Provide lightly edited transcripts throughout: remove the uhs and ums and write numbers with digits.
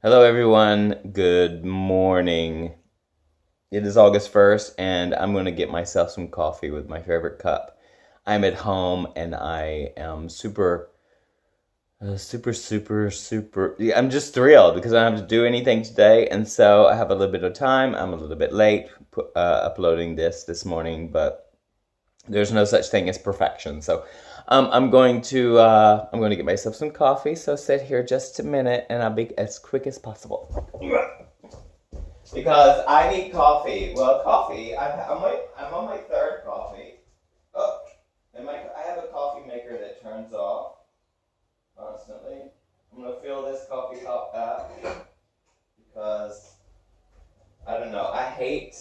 Hello, everyone. Good morning. It is August 1st, and I'm going to get myself some coffee with my favorite cup. I'm at home, and I am super. Yeah, I'm just thrilled because I don't have to do anything today, and so I have a little bit of time. I'm a little bit late uploading this morning, but there's no such thing as perfection. So I'm going to get myself some coffee. So sit here just a minute, and I'll be as quick as possible because I need coffee. Well, coffee. I'm on my third coffee. Oh, and I have a coffee maker that turns off constantly. I'm gonna fill this coffee cup up because I don't know. I hate.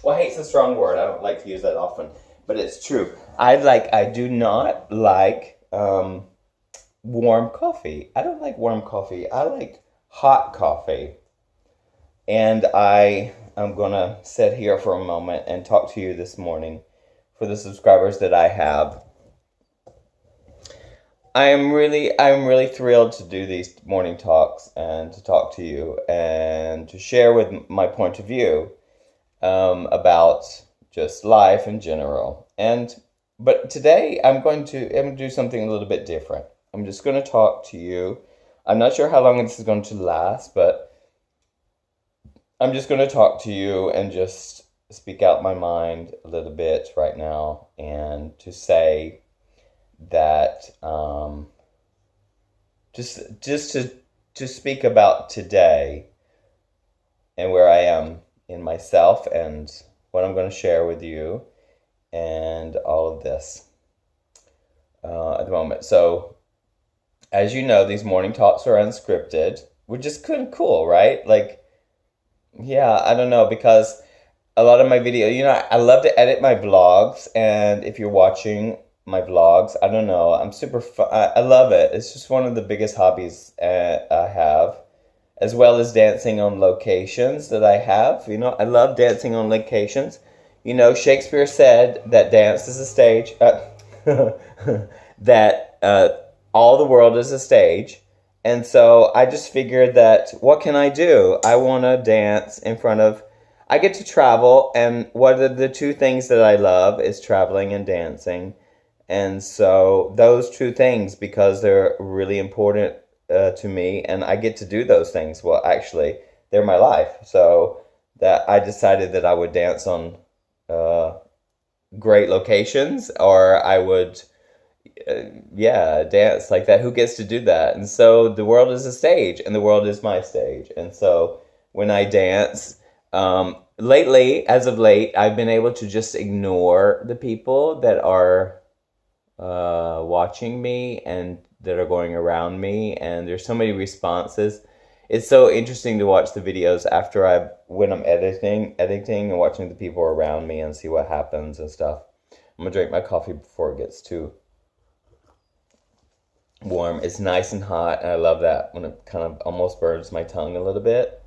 Well, hate's a strong word. I don't like to use that often, but it's true. I do not like warm coffee. I don't like warm coffee. I like hot coffee. And I am gonna sit here for a moment and talk to you this morning for the subscribers that I have. I'm really thrilled to do these morning talks and to talk to you and to share with my point of view about just life in general. But today I'm going to do something a little bit different. I'm just going to talk to you. I'm not sure how long this is going to last, but I'm just going to talk to you and just speak out my mind a little bit right now, and to say that just to speak about today and where I am in myself and what I'm going to share with you and all of this at the moment. So, as you know, these morning talks are unscripted, which is kind of cool, right? Like, yeah, I don't know, because a lot of my video, I love to edit my vlogs, and if you're watching my vlogs, I don't know, I'm super fun. I love it. It's just one of the biggest hobbies I have, as well as dancing on locations that I have. I love dancing on locations. Shakespeare said that dance is a stage, that all the world is a stage. And so I just figured that what can I do? I want to dance in front of, I get to travel, and what are the two things that I love is traveling and dancing. And so those two things, because they're really important to me, and I get to do those things. Well, actually, they're my life. So that I decided that I would dance on great locations, or I would, dance like that. Who gets to do that? And so the world is a stage, and the world is my stage. And so when I dance, as of late, I've been able to just ignore the people that are watching me and that are going around me, and there's so many responses. It's so interesting to watch the videos when I'm editing and watching the people around me and see what happens and stuff. I'm gonna drink my coffee before it gets too warm. It's nice and hot, and I love that when it kind of almost burns my tongue a little bit.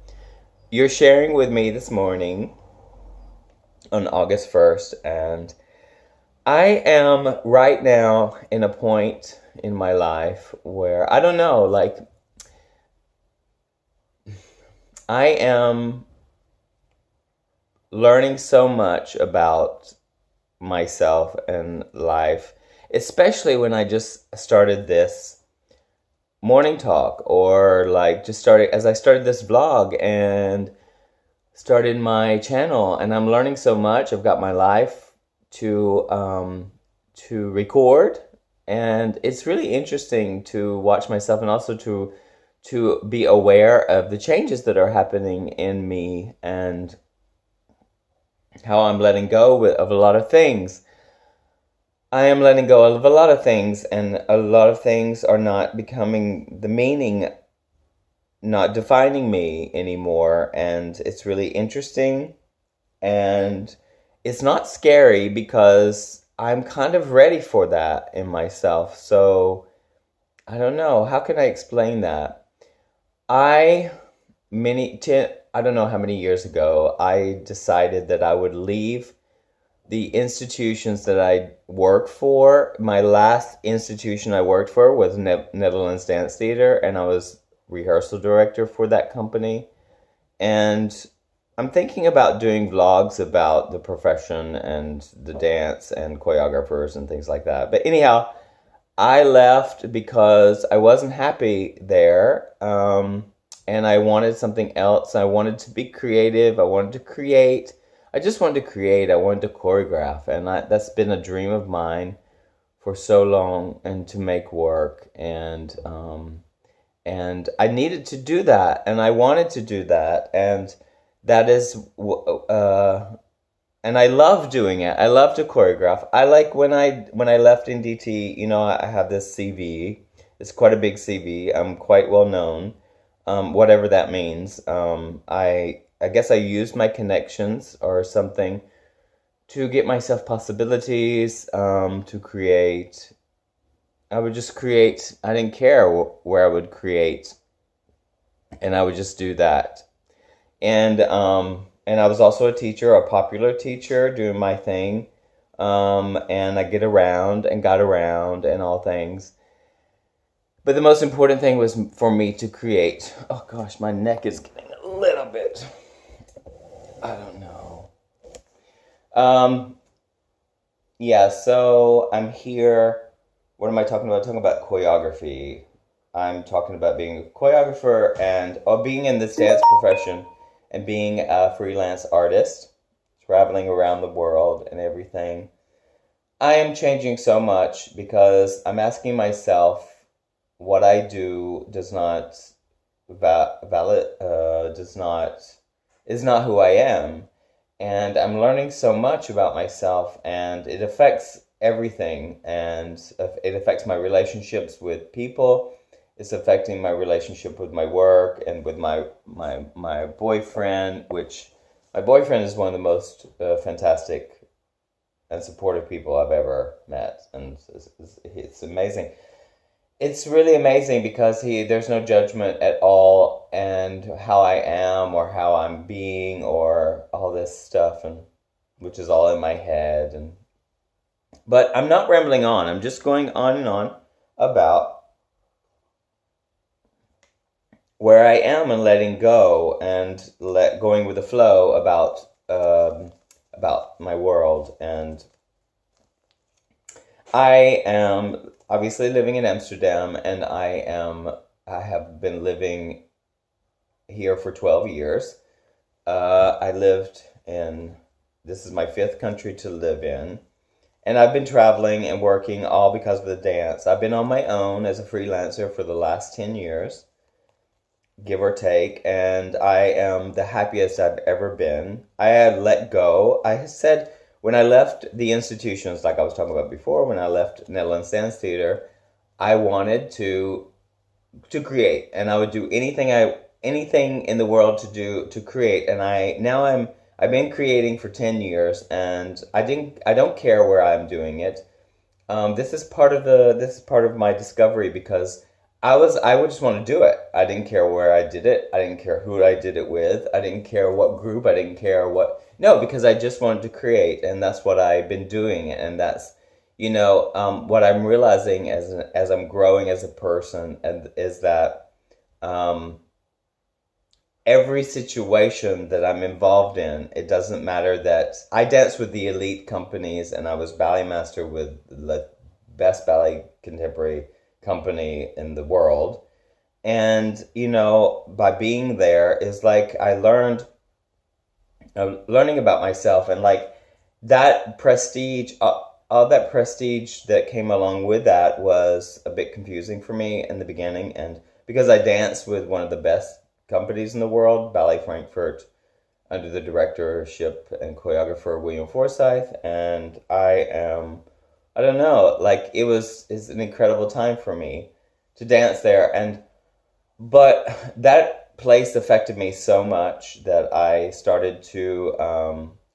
You're sharing with me this morning on August 1st, and I am right now in a point in my life where I don't know, like, I am learning so much about myself and life, especially when I just started this morning talk, or like as I started this vlog and started my channel, and I'm learning so much. I've got my life to record, and it's really interesting to watch myself, and also to be aware of the changes that are happening in me, and how I'm letting go of a lot of things. I am letting go of a lot of things, and a lot of things are not becoming the meaning, not defining me anymore. And it's really interesting, and it's not scary, because I'm kind of ready for that in myself. So I don't know, how can I explain that? I don't know how many years ago, I decided that I would leave the institutions that I work for. My last institution I worked for was Netherlands Dance Theater, and I was rehearsal director for that company. And I'm thinking about doing vlogs about the profession and the dance and choreographers and things like that. But anyhow, I left because I wasn't happy there. And I wanted something else. I wanted to be creative. I wanted to create. I just wanted to create. I wanted to choreograph. And that's been a dream of mine for so long, and to make work. And I needed to do that, and I wanted to do that, and that is, and I love doing it. I love to choreograph. I like when I left NDT. I have this CV. It's quite a big CV. I'm quite well known, whatever that means. I guess I used my connections or something to get myself possibilities, to create. I would just create. I didn't care where I would create, and I would just do that. And I was also a teacher, a popular teacher, doing my thing. And I get around and got around and all things. But the most important thing was for me to create. Oh gosh, my neck is getting a little bit. I don't know. Yeah, so I'm here. What am I talking about? I'm talking about choreography. I'm talking about being a choreographer and being in this dance profession and being a freelance artist, traveling around the world and everything. I am changing so much because I'm asking myself what I do does not is not who I am. And I'm learning so much about myself, and it affects everything, and it affects my relationships with people. It's affecting my relationship with my work and with my boyfriend, which my boyfriend is one of the most fantastic and supportive people I've ever met, and it's amazing. It's really amazing because there's no judgment at all, and how I am or how I'm being or all this stuff, and which is all in my head. But I'm not rambling on. I'm just going on and on about where I am and letting go and going with the flow about my world. And I am obviously living in Amsterdam, and I have been living here for 12 years. I lived in This is my fifth country to live in. And I've been traveling and working all because of the dance. I've been on my own as a freelancer for the last 10 years, give or take, and I am the happiest I've ever been. I had let go. I said when I left the institutions, like I was talking about before, when I left Netherlands Dance Theater, I wanted to create, and I would do anything in the world to create. And I've been creating for 10 years, and I don't care where I'm doing it. This is part of my discovery, because I would just want to do it. I didn't care where I did it. I didn't care who I did it with. I didn't care what group. I didn't care no, because I just wanted to create, and that's what I've been doing. And that's, what I'm realizing as I'm growing as a person, and is that, every situation that I'm involved in, it doesn't matter that I danced with the elite companies, and I was ballet master with the best ballet contemporary company in the world. And, by being there is like I learning about myself, and like that prestige, all that prestige that came along with that was a bit confusing for me in the beginning. And because I danced with one of the best companies in the world, Ballet Frankfurt, under the directorship and choreographer William Forsythe, and I don't know, like it's an incredible time for me to dance there. But that place affected me so much that I started to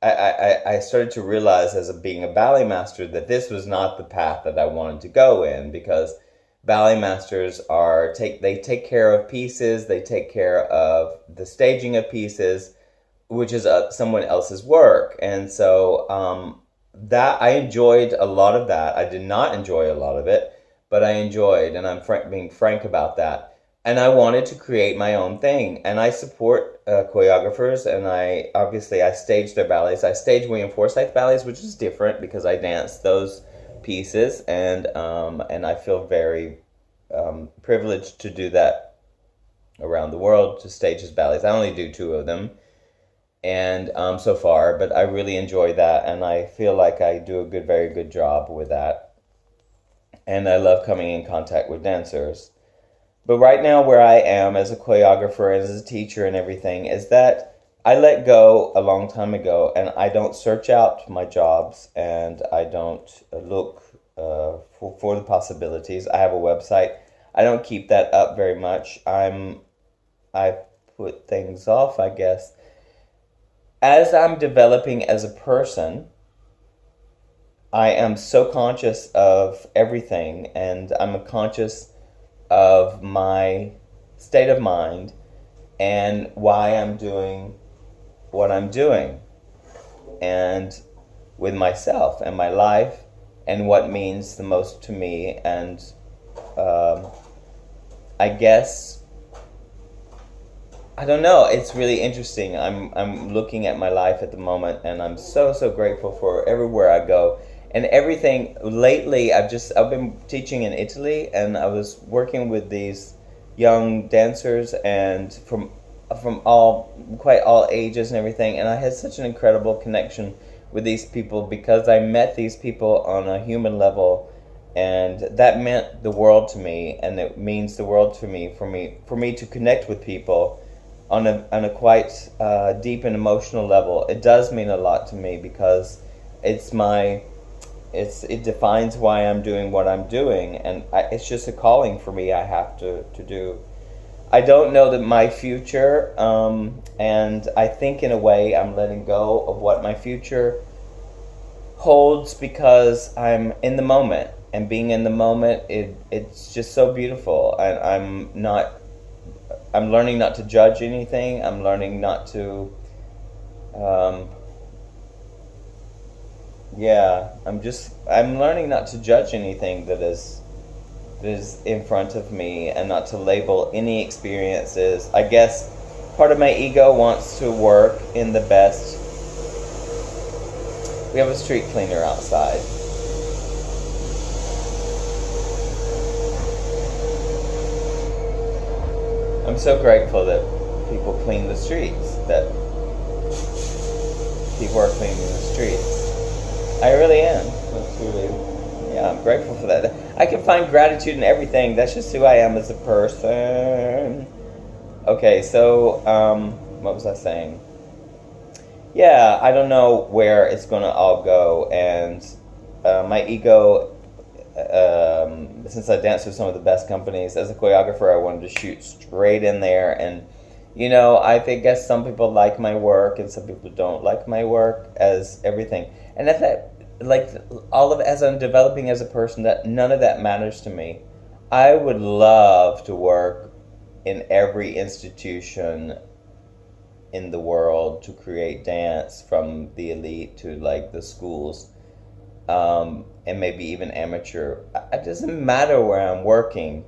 I started to realize, as being a ballet master, that this was not the path that I wanted to go in, because ballet masters they take care of pieces, they take care of the staging of pieces, which is someone else's work. And so that I enjoyed a lot of that. I did not enjoy a lot of it, but I enjoyed, and I'm being frank about that. and I wanted to create my own thing. And I support choreographers, and I stage their ballets. I stage William Forsythe ballets, which is different because I dance those pieces, and I feel very privileged to do that around the world, to stage his ballets. I only do two of them, and so far, but I really enjoy that, and I feel like I do a very good job with that. And I love coming in contact with dancers. But right now, where I am as a choreographer and as a teacher and everything, is that I let go a long time ago, and I don't search out my jobs, and I don't look for the possibilities. I have a website. I don't keep that up very much. I put things off, I guess. As I'm developing as a person, I am so conscious of everything, and I'm conscious of my state of mind and why I'm doing what I'm doing, and with myself and my life, and what means the most to me. And I guess, I don't know, it's really interesting. I'm looking at my life at the moment, and I'm so grateful for everywhere I go and everything. Lately, I've been teaching in Italy, and I was working with these young dancers, and from quite all ages and everything, and I had such an incredible connection with these people because I met these people on a human level, and that meant the world to me, and it means the world to me, for me to connect with people on a quite deep and emotional level. It does mean a lot to me because it defines why I'm doing what I'm doing, and it's just a calling for me I have to do. I don't know that my future, and I think in a way I'm letting go of what my future holds because I'm in the moment, and being in the moment, it's just so beautiful, and I'm learning not to judge anything. I'm learning not to, I'm learning not to judge anything that is in front of me, and not to label any experiences. I guess part of my ego wants to work in the best. We have a street cleaner outside. I'm so grateful that people clean the streets, that people are cleaning the streets. I really am. That's really, yeah, I'm grateful for that. I can find gratitude in everything. That's just who I am as a person. Okay, so, what was I saying? Yeah, I don't know where it's going to all go, and my ego, since I danced with some of the best companies, as a choreographer, I wanted to shoot straight in there, and I guess some people like my work and some people don't like my work, as everything. And at that, like, all of it, as I'm developing as a person, that none of that matters to me. I would love to work in every institution in the world to create dance, from the elite to like the schools, and maybe even amateur. It doesn't matter where I'm working,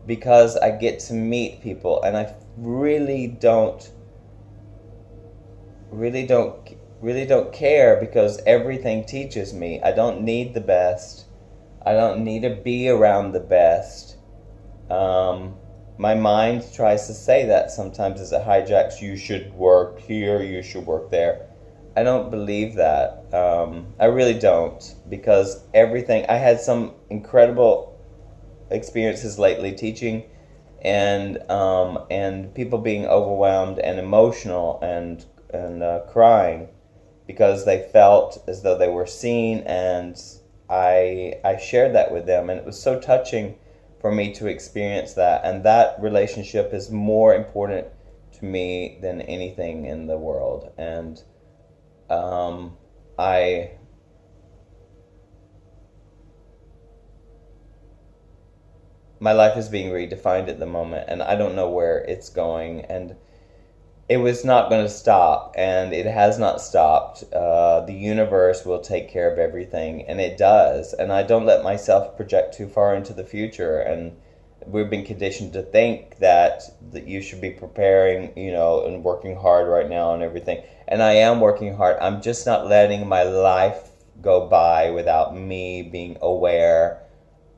because I get to meet people, and I really don't care, because everything teaches me. I don't need the best. I don't need to be around the best. My mind tries to say that sometimes as it hijacks. You should work here, you should work there. I don't believe that. I really don't, because everything. I had some incredible experiences lately teaching, and people being overwhelmed and emotional and crying because they felt as though they were seen, and I shared that with them, and it was so touching for me to experience that, and that relationship is more important to me than anything in the world. And I my life is being redefined at the moment, and I don't know where it's going, and it was not going to stop, and it has not stopped. The universe will take care of everything, and it does. And I don't let myself project too far into the future, and we've been conditioned to think that you should be preparing, and working hard right now and everything. And I am working hard. I'm just not letting my life go by without me being aware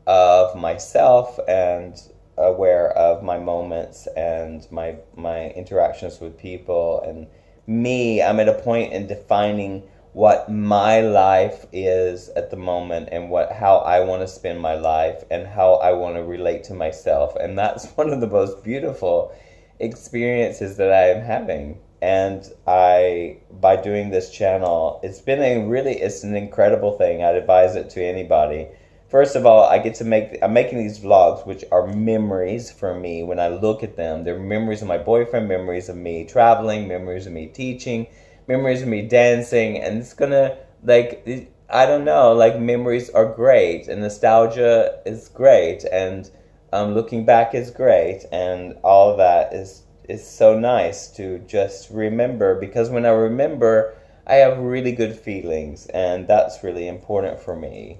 of myself and aware of my moments and my interactions with people. And me, I'm at a point in defining what my life is at the moment, and how I want to spend my life and how I want to relate to myself. And that's one of the most beautiful experiences that I am having. And by doing this channel, it's an incredible thing. I'd advise it to anybody. First of all, I'm making these vlogs, which are memories for me. When I look at them, they're memories of my boyfriend, memories of me traveling, memories of me teaching, memories of me dancing. And it's gonna, I don't know, memories are great, and nostalgia is great, and looking back is great, and all of that is so nice to just remember, because when I remember, I have really good feelings, and that's really important for me.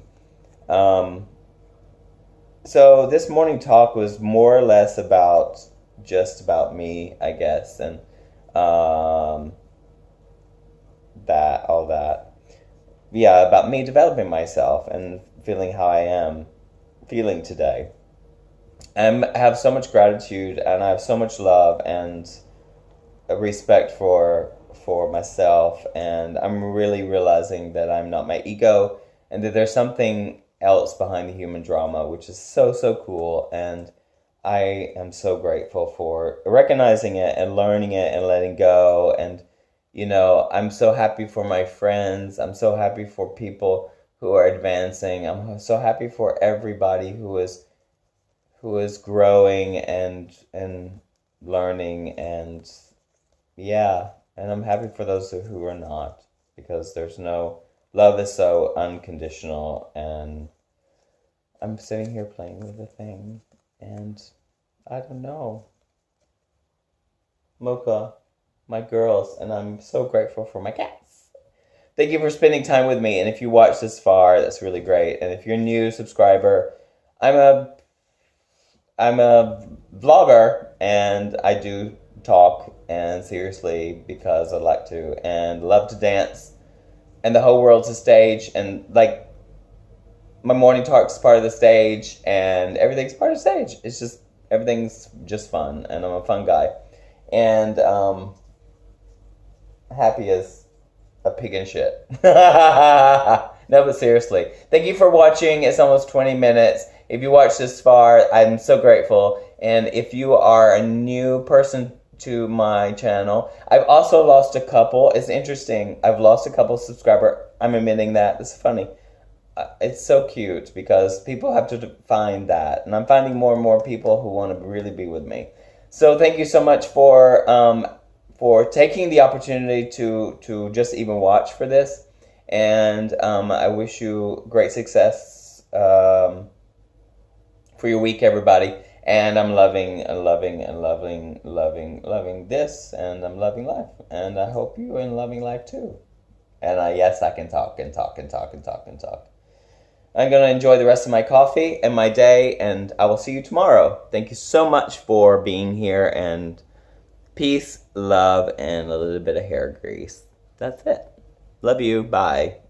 So this morning talk was more or less just about me, I guess, and all that. Yeah, about me developing myself and feeling how I am feeling today. I have so much gratitude, and I have so much love and a respect for myself, and I'm really realizing that I'm not my ego, and that there's something else behind the human drama, which is so, so cool. And I am so grateful for recognizing it and learning it and letting go. And I'm so happy for my friends. I'm so happy for people who are advancing. I'm so happy for everybody who is growing and learning, and yeah, and I'm happy for those who are not, because love is so unconditional. And I'm sitting here playing with the thing, and I don't know, Mocha, my girls, and I'm so grateful for my cats. Thank you for spending time with me, and if you watched this far, that's really great. And if you're a new subscriber, I'm a vlogger, and I do talk, and seriously, because I like to, and love to dance, and the whole world's a stage, and my morning talk's part of the stage, and everything's part of the stage. Everything's just fun, and I'm a fun guy, and happy as a pig in shit. No, but seriously, thank you for watching. It's almost 20 minutes. If you watched this far, I'm so grateful. And if you are a new person to my channel, I've also lost a couple. It's interesting. I've lost a couple subscribers. I'm admitting that. It's funny. It's so cute, because people have to find that. And I'm finding more and more people who want to really be with me. So thank you so much for taking the opportunity to just even watch for this. And I wish you great success for your week, everybody. And I'm loving this, and I'm loving life. And I hope you're in loving life too. And yes, I can talk and talk and talk and talk and talk. I'm going to enjoy the rest of my coffee and my day, and I will see you tomorrow. Thank you so much for being here, and peace, love, and a little bit of hair grease. That's it. Love you. Bye.